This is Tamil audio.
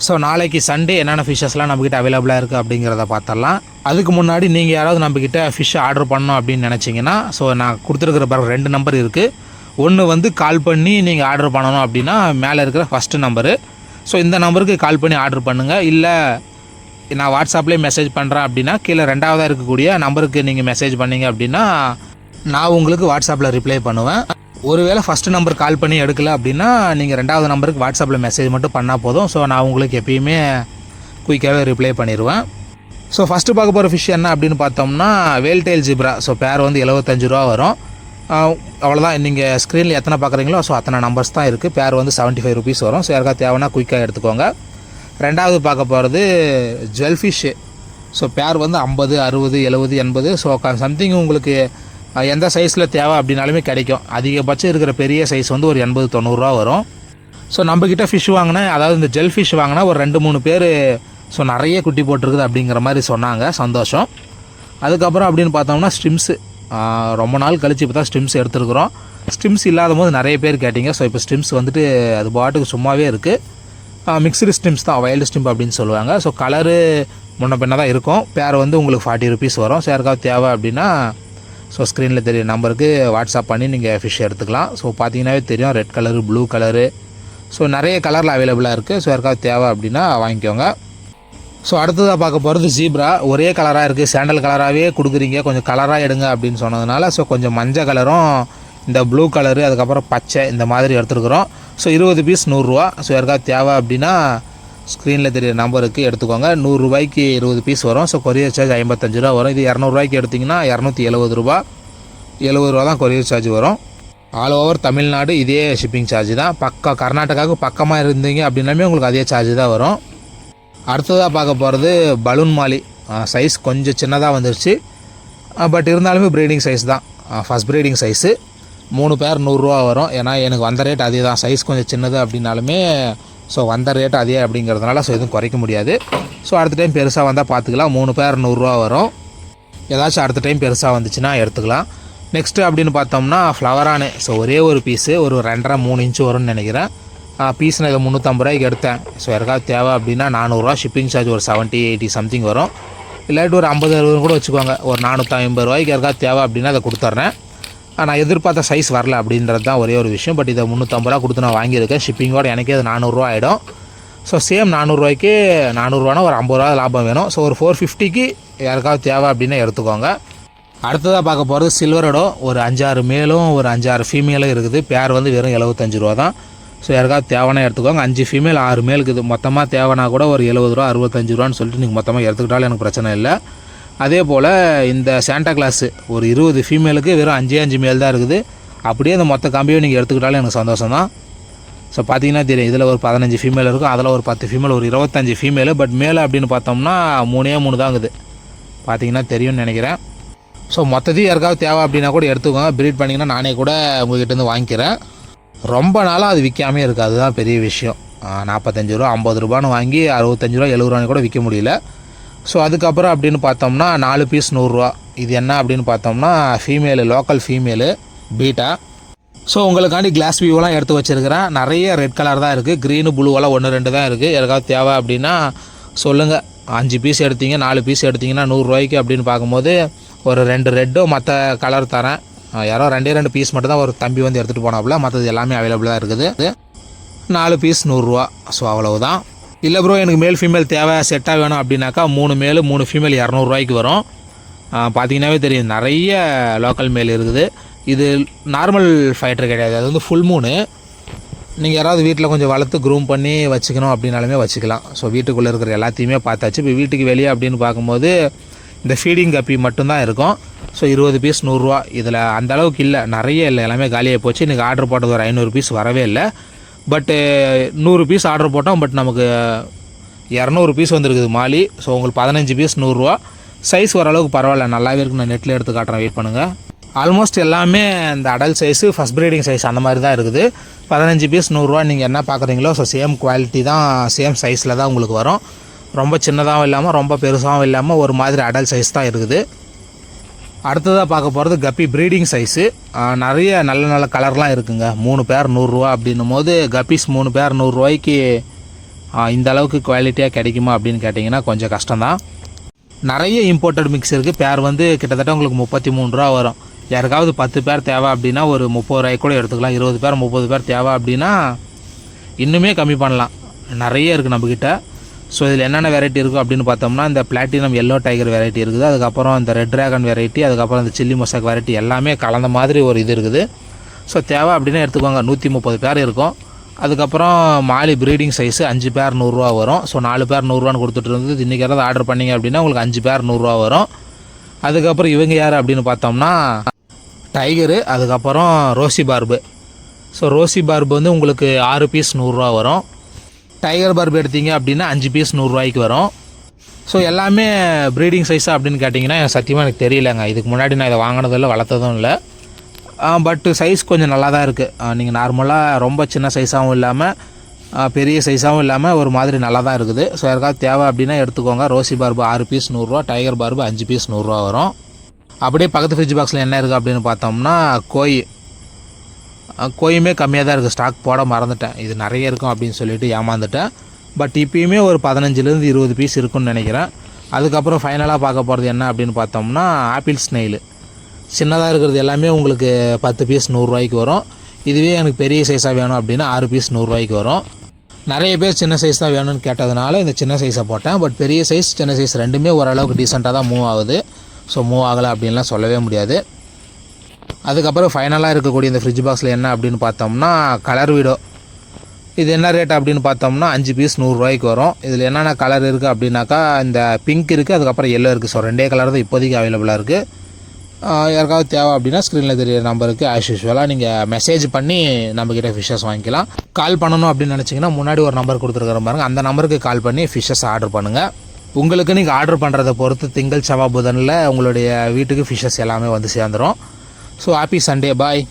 ஸோ நாளைக்கு சண்டே என்னென்ன ஃபிஷ்ஷஸ்லாம் நம்மக்கிட்ட அவைலபிளாக இருக்குது அப்படிங்கிறத பார்த்துடலாம். அதுக்கு முன்னாடி நீங்கள் யாராவது நம்மக்கிட்ட ஃபிஷ் ஆர்டர் பண்ணணும் அப்படின்னு நினச்சிங்கன்னா, ஸோ நான் கொடுத்துருக்குற பிறகு 2 நம்பர் இருக்குது. ஒன்று வந்து கால் பண்ணி நீங்கள் ஆர்டர் பண்ணணும் அப்படின்னா மேலே இருக்கிற ஃபஸ்ட்டு நம்பரு. ஸோ இந்த நம்பருக்கு கால் பண்ணி ஆர்டர் பண்ணுங்கள். இல்லை நான் வாட்ஸ்அப்லேயே மெசேஜ் பண்ணுறேன் அப்படின்னா கீழே 2வதாக இருக்கக்கூடிய நம்பருக்கு நீங்கள் மெசேஜ் பண்ணிங்க அப்படின்னா நான் உங்களுக்கு வாட்ஸ்அப்பில் ரிப்ளை பண்ணுவேன். ஒருவேளை ஃபஸ்ட்டு நம்பர் கால் பண்ணி எடுக்கலை அப்படின்னா நீங்கள் 2வது நம்பருக்கு வாட்ஸ்அப்பில் மெசேஜ் மட்டும் பண்ணால் போதும். ஸோ நான் உங்களுக்கு எப்பயுமே குயிக்காகவே ரிப்ளை பண்ணிடுவேன். ஸோ ஃபஸ்ட்டு பார்க்க போகிற ஃபிஷ் என்ன அப்படின்னு பார்த்தோம்னா வேல்டெயில் ஜிப்ரா. ஸோ பேர் வந்து 75 ரூபா வரும். அவ்வளோதான். நீங்கள் ஸ்க்ரீனில் எத்தனை பார்க்குறீங்களோ ஸோ அத்தனை நம்பர்ஸ் தான் இருக்குது. பேர் வந்து 75 ருபீஸ் வரும். ஸோ யாருக்கா தேவைன்னா குயிக்காக எடுத்துக்கோங்க. 2வது பார்க்க போகிறது ஜுவல்ஃபிஷ்ஷு. ஸோ பேர் வந்து 50, 60, 70, 80. ஸோ சம்திங் உங்களுக்கு எந்த சைஸில் தேவை அப்படின்னாலுமே கிடைக்கும். அதிகபட்சம் இருக்கிற பெரிய சைஸ் வந்து ஒரு 80-90 ரூபா வரும். ஸோ நம்மக்கிட்ட ஃபிஷ் வாங்கினா, அதாவது இந்த ஜெல் ஃபிஷ் வாங்கினா ஒரு 2-3 பேர் ஸோ நிறைய குட்டி போட்டிருக்குது அப்படிங்கிற மாதிரி சொன்னாங்க. சந்தோஷம். அதுக்கப்புறம் அப்படின்னு பார்த்தோம்னா ஸ்ட்ரிம்ஸு. ரொம்ப நாள் கழிச்சு இப்போ தான் ஸ்ட்ரிம்ஸ் எடுத்துருக்குறோம். ஸ்ட்ரிம்ஸ் இல்லாத போது நிறைய பேர் கேட்டிங்க. ஸோ இப்போ ஸ்ட்ரிம்ஸ் வந்துட்டு அது பாட்டுக்கு சும்மாவே இருக்குது. மிக்சடு ஸ்ட்ரிம்ஸ் தான், வைல்டு ஸ்ட்ரிம் அப்படின்னு சொல்லுவாங்க. ஸோ கலரு முன்ன பின்ன தான் இருக்கும். பேர் வந்து உங்களுக்கு 40 ருபீஸ் வரும். ஸோ யாருக்காவது தேவை அப்படின்னா ஸோ ஸ்க்ரீனில் தெரிய நம்பருக்கு வாட்ஸ்அப் பண்ணி நீங்கள் ஃபிஷ் எடுத்துக்கலாம். ஸோ பார்த்தீங்கன்னாவே தெரியும், red colour, blue colour, so நிறைய கலரில் அவைலபிளாக இருக்குது. ஸோ யாருக்காவது தேவை அப்படின்னா வாங்கிக்கோங்க. ஸோ அடுத்ததாக பார்க்க போகிறது ஜீப்ரா. ஒரே கலராக இருக்குது, சாண்டல் கலராகவே கொடுக்குறீங்க, கொஞ்சம் கலராக எடுங்க அப்படின்னு சொன்னதுனால ஸோ கொஞ்சம் மஞ்சள் கலரும் இந்த ப்ளூ கலரு அதுக்கப்புறம் பச்சை இந்த மாதிரி எடுத்துருக்குறோம். ஸோ 20 பீஸ் 100 ரூபா. ஸோ யாருக்காவது தேவை அப்படின்னா ஸ்க்ரீனில் தெரிய நம்பருக்கு எடுத்துக்கோங்க. 100 ரூபாய்க்கு 20 பீஸ் வரும். ஸோ கொரியர் சார்ஜ் 55 ரூபா வரும். இது 200 ரூபாய்க்கு எடுத்திங்கன்னா 270 ரூபா. 70 ரூபா தான் கொரியர் சார்ஜ் வரும். ஆல் ஓவர் தமிழ்நாடு இதே ஷிப்பிங் சார்ஜ் தான். கர்நாடகாவுக்கு பக்கமாக இருந்தீங்க அப்படின்னாமே உங்களுக்கு அதே சார்ஜ் தான் வரும். அடுத்ததாக பார்க்க போகிறது பலூன் மாலி. சைஸ் கொஞ்சம் சின்னதாக வந்துருச்சு. பட் இருந்தாலுமே ப்ரீடிங் சைஸ் தான். First breeding size. 3 பேர் 100 ரூபா வரும். ஏன்னா எனக்கு வந்த ரேட் அதே தான். சைஸ் கொஞ்சம் சின்னது அப்படின்னாலுமே ஸோ வந்த ரேட் அதே அப்படிங்கிறதுனால ஸோ எதுவும் குறைக்க முடியாது. ஸோ அடுத்த டைம் பெருசாக வந்தால் பார்த்துக்கலாம். 3 பேர் 100 ரூபா வரும். ஏதாச்சும் அடுத்த டைம் பெருசாக வந்துச்சுன்னா எடுத்துக்கலாம். நெக்ஸ்ட்டு அப்படின்னு பார்த்தோம்னா ஃப்ளவரானு. ஸோ ஒரே ஒரு பீஸு ஒரு 2.5-3 இன்ச்சு வரும்னு நினைக்கிறேன். பீஸ் நான் இதை 350 ரூபாய்க்கு எடுத்தேன். ஸோ யாருக்காவது தேவை அப்படின்னா 400 ரூபா. ஷிப்பிங் சார்ஜ் ஒரு 70-80 சம்திங் வரும். இல்லாட்டி ஒரு 50-60 கூட வச்சுக்கோங்க. ஒரு 450 ரூபாய்க்கு யாருக்காவது தேவை அப்படின்னா அதை கொடுத்துட்றேன். நான் எதிர்பார்த்த சைஸ் வரல அப்படின்றது தான் ஒரே ஒரு விஷயம். பட் இதை 350 ரூபா கொடுத்து நான் வாங்கியிருக்கேன். ஷிப்பிங்கோடு எனக்கே அது 400 ரூபா ஆகிடும். ஸோ சேம் 400 ரூபாய்க்கு 400 ரூபானா ஒரு 50 ரூபா லாபம் வேணும். ஸோ ஒரு 450க்கு யாருக்காவது தேவை அப்படின்னா எடுத்துக்கோங்க. அடுத்ததாக பார்க்க போகிறது சில்வரடோ. ஒரு 5-6 மேலும் ஒரு 5-6 ஃபீமேலும் இருக்குது. பேர் வந்து வெறும் 75 ரூபா தான். ஸோ யாருக்காவது தேவைன்னா எடுத்துக்கோங்க. 5 ஃபீமேல் 6 மேல் இருக்குது. மொத்தமாக தேவைன்னா கூட ஒரு 70 ரூபா 65 ரூபான்னு சொல்லிட்டு நீங்கள் மொத்தமாக எடுத்துக்கிட்டாலும் எனக்கு பிரச்சனை இல்லை. அதே போல் இந்த சாண்டா கிளாஸு ஒரு 20 ஃபீமேலுக்கு வெறும் 5 மேல் தான் இருக்குது. அப்படியே அந்த மொத்த காம்பியை நீங்கள் எடுத்துக்கிட்டாலும் எனக்கு சந்தோஷம் தான். ஸோ பார்த்தீங்கன்னா தெரியும், இதில் ஒரு 15 ஃபீமேல் இருக்கும், அதில் ஒரு 10 ஃபீமேல், ஒரு 25 ஃபீமேலு. பட் மேலே அப்படின்னு பார்த்தோம்னா 3 தான் இருக்குது. பார்த்தீங்கன்னா தெரியும்னு நினைக்கிறேன். ஸோ மொத்தத்தையும் யாருக்காவது தேவை அப்படின்னா கூட எடுத்துக்கோங்க. ப்ரீட் பண்ணிங்கன்னா நானே கூட உங்கள்கிட்டருந்து வாங்கிக்கிறேன். ரொம்ப நாளாக அது விற்காமே இருக்குது. அதுதான் பெரிய விஷயம். 45 ரூபா 50 ரூபான்னு வாங்கி 65 ரூபா 70 ரூபான்னு கூட விற்க முடியல. ஸோ அதுக்கப்புறம் அப்படின்னு பார்த்தோம்னா 4 பீஸ் 100 ரூபா. இது என்ன அப்படின்னு பார்த்தோம்னா female, local female beta. So உங்களுக்காண்டி கிளாஸ் வியூவெலாம் எடுத்து வச்சுருக்கிறேன். நிறைய ரெட் கலர் தான் இருக்குது. க்ரீனு ப்ளூவெல்லாம் 1-2 தான் இருக்குது. யாருக்காவது தேவை அப்படின்னா சொல்லுங்கள். 5 பீஸ் எடுத்தீங்க, 4 பீஸ் எடுத்திங்கன்னா 100 ரூபாய்க்கு அப்படின்னு பார்க்கும்போது ஒரு 2 ரெட்டோ மற்ற கலர் தரேன். யாரோ 2 பீஸ் மட்டும் தான் ஒரு தம்பி வந்து எடுத்துகிட்டு போனாப்புல. மற்றது எல்லாமே அவைலபிளாக இருக்குது. 4 பீஸ் 100 ரூபா. ஸோ அவ்வளவுதான். இல்லை ப்ரோ எனக்கு மேல் ஃபீமேல் தேவை செட்டாக வேணும் அப்படின்னாக்கா 3 மேல் 3 ஃபீமேல் 200 ரூபாய்க்கு வரும். பார்த்தீங்கன்னாவே தெரியும், நிறைய லோக்கல் மேல் இருக்குது. இது நார்மல் ஃபைட்டர் கிடையாது. அது வந்து ஃபுல் மூணு. நீங்கள் யாராவது வீட்டில் கொஞ்சம் வளர்த்து க்ரூம் பண்ணி வச்சுக்கணும் அப்படின்னாலுமே வச்சுக்கலாம். ஸோ வீட்டுக்குள்ளே இருக்கிற எல்லாத்தையுமே பார்த்தாச்சு. இப்போ வீட்டுக்கு வெளியே அப்படின்னு பார்க்கும்போது இந்த ஃபீடிங் கப்பி மட்டும்தான் இருக்கும். ஸோ 20 பீஸ் 100 ரூபா. இதில் அந்த அளவுக்கு இல்லை, நிறைய இல்லை, எல்லாமே காலியாக போச்சு. இன்றைக்கி ஆர்டர் போட்டது ஒரு 500 பீஸ் வரவே இல்லை. பட்டு 100 பீஸ் ஆர்டர் போட்டோம். பட் நமக்கு 200 பீஸ் வந்துருக்குது மாலி. ஸோ உங்களுக்கு 15 பீஸ் 100 ரூபா. சைஸ் ஓரளவுக்கு பரவாயில்ல, நல்லாவே இருக்குது. நான் நெட்டில் எடுத்து காட்டுறேன், வெயிட் பண்ணுங்கள். ஆல்மோஸ்ட் எல்லாமே இந்த adult size, first breeding size அந்த மாதிரி தான் இருக்குது. 15 பீஸ் 100 ரூபா. நீங்கள் என்ன பார்க்குறீங்களோ ஸோ சேம் குவாலிட்டி தான், சேம் சைஸில் தான் உங்களுக்கு வரும். ரொம்ப சின்னதாகவும் இல்லாமல் ரொம்ப பெருசாகவும் இல்லாமல் ஒரு மாதிரி அடல்ட் சைஸ் தான் இருக்குது. அடுத்ததாக பார்க்க போகிறது கப்பி ப்ரீடிங் சைஸு. நிறைய நல்ல நல்ல கலர்லாம் இருக்குங்க. 3 பேர் 100 ரூபா அப்படின்னும் போது கப்பீஸ் 3 பேர் 100 ரூபாய்க்கு இந்த அளவுக்கு குவாலிட்டியாக கிடைக்குமா அப்படின்னு கேட்டிங்கன்னா கொஞ்சம் கஷ்டம்தான். நிறைய இம்போர்ட்டட் மிக்ஸ் இருக்குது. பேர் வந்து கிட்டத்தட்ட உங்களுக்கு 33 ரூபா வரும். யாருக்காவது 10 பேர் தேவை அப்படின்னா ஒரு 30 ரூபாய்க்கு கூட எடுத்துக்கலாம். 20 பேர் 30 பேர் தேவை அப்படின்னா இன்னுமே கம்மி பண்ணலாம். நிறைய இருக்குது நம்மக்கிட்ட. ஸோ இதில் என்னென்ன வெரைட்டி இருக்கும் அப்படின்னு பார்த்தோம்னா இந்த பிளாட்டினம் எல்லோ டைகர் வெரைட்டி இருக்குது, அதுக்கப்புறம் இந்த ரெட் ட்ராகன் வெரைட்டி, அதுக்கப்புறம் இந்த சில்லி மொசாக் வெரைட்டி எல்லாமே கலந்த மாதிரி ஒரு இது இருக்குது. ஸோ தேவை அப்படின்னா எடுத்துக்கோங்க. 130 பேர் இருக்கும். அதுக்கப்புறம் மாலி ப்ரீடிங் சைஸு 5 பேர் 100 ரூபா வரும். ஸோ 4 பேர் 100 ரூபான்னு கொடுத்துட்டு இருந்தது. இன்றைக்கி யாராவது ஆர்டர் பண்ணிங்க அப்படின்னா உங்களுக்கு 5 பேர் 100 ரூபா வரும். அதுக்கப்புறம் இவங்க யார் அப்படின்னு பார்த்தோம்னா டைகரு, அதுக்கப்புறம் rosy barb. So rosy barb வந்து உங்களுக்கு 6 பீஸ் 100 ரூபா வரும். டைகர் பார்பு எடுத்தீங்க அப்படின்னா 5 பீஸ் 100 ரூபாய்க்கு வரும். ஸோ எல்லாமே ப்ரீடிங் சைஸாக அப்படின்னு கேட்டிங்கன்னா சத்தியமாக எனக்கு தெரியலங்க. இதுக்கு முன்னாடி நான் இதை வாங்கினதில்லை, வளர்த்ததும் இல்லை. பட் சைஸ் கொஞ்சம் நல்லா தான் இருக்குது. நீங்கள் நார்மலாக ரொம்ப சின்ன சைஸாகவும் இல்லாமல் பெரிய சைஸாகவும் இல்லாமல் ஒரு மாதிரி நல்லா தான் இருக்குது. ஸோ யாருக்காவது தேவை அப்படின்னா எடுத்துக்கோங்க. ரோசி பார்பு 6 பீஸ் 100 ரூபா, டைகர் பார்பு 5 பீஸ் 100 ரூபா வரும். அப்படியே பக்கத்து ஃப்ரிட்ஜ் பாக்ஸில் என்ன இருக்குது அப்படின்னு பார்த்தோம்னா கோயுமே கம்மியாக தான் இருக்குது. ஸ்டாக் போட மறந்துட்டேன். இது நிறைய இருக்கும் அப்படின்னு சொல்லிட்டு ஏமாந்துட்டேன். பட் இப்போயுமே ஒரு 15லேருந்து 20 பீஸ் இருக்குன்னு நினைக்கிறேன். அதுக்கப்புறம் ஃபைனலாக பார்க்க போகிறது என்ன அப்படின்னு பார்த்தோம்னா ஆப்பிள் ஸ்னெயில். சின்னதாக இருக்கிறது எல்லாமே உங்களுக்கு 10 பீஸ் 100 ரூபாய்க்கு வரும். இதுவே எனக்கு பெரிய சைஸாக வேணும் அப்படின்னா 6 பீஸ் 100 ரூபாய்க்கு வரும். நிறைய பேர் சின்ன சைஸ் தான் வேணும்னு கேட்டதுனால இந்த சின்ன சைஸை போட்டேன். பட் பெரிய சைஸ் சின்ன சைஸ் ரெண்டுமே ஓரளவுக்கு டீசெண்டாக தான் மூவ் ஆகுது. ஸோ மூவ் ஆகலை அப்படின்லாம் சொல்லவே முடியாது. அதுக்கப்புறம் ஃபைனலாக இருக்கக்கூடிய இந்த ஃப்ரிட்ஜ் பாக்ஸில் என்ன அப்படின்னு பார்த்தோம்னா கலர் வீடோ. இது என்ன ரேட் அப்படின்னு பார்த்தோம்னா 5 பீஸ் 100 ரூபாய்க்கு வரும். இதில் என்னென்ன கலர் இருக்குது அப்படின்னாக்கா இந்த பிங்க் இருக்குது, அதுக்கப்புறம் எல்லோ இருக்குது. ஸோ 2 கலர் தான் இப்போதைக்கு அவைலபிளாக இருக்குது. யாருக்காவது தேவை அப்படின்னா ஸ்க்ரீனில் தெரிய நம்பருக்கு ஆஸ் யூஷுவலாக நீங்கள் மெசேஜ் பண்ணி நம்மக்கிட்ட ஃபிஷ்ஷஸ் வாங்கிக்கலாம். கால் பண்ணணும் அப்படின்னு நினச்சிங்கன்னா முன்னாடி ஒரு நம்பர் கொடுத்துருக்குற பாருங்க, அந்த நம்பருக்கு கால் பண்ணி ஃபிஷ்ஷஸ் ஆர்டர் பண்ணுங்கள். உங்களுக்கு நீங்கள் ஆர்டர் பண்ணுறதை பொறுத்து திங்கள் செவ்வாய் புதனில் உங்களுடைய வீட்டுக்கு ஃபிஷ்ஷஸ் எல்லாமே வந்து சேர்ந்துடும். ஸோ ஹாப்பி சண்டே, பாய்.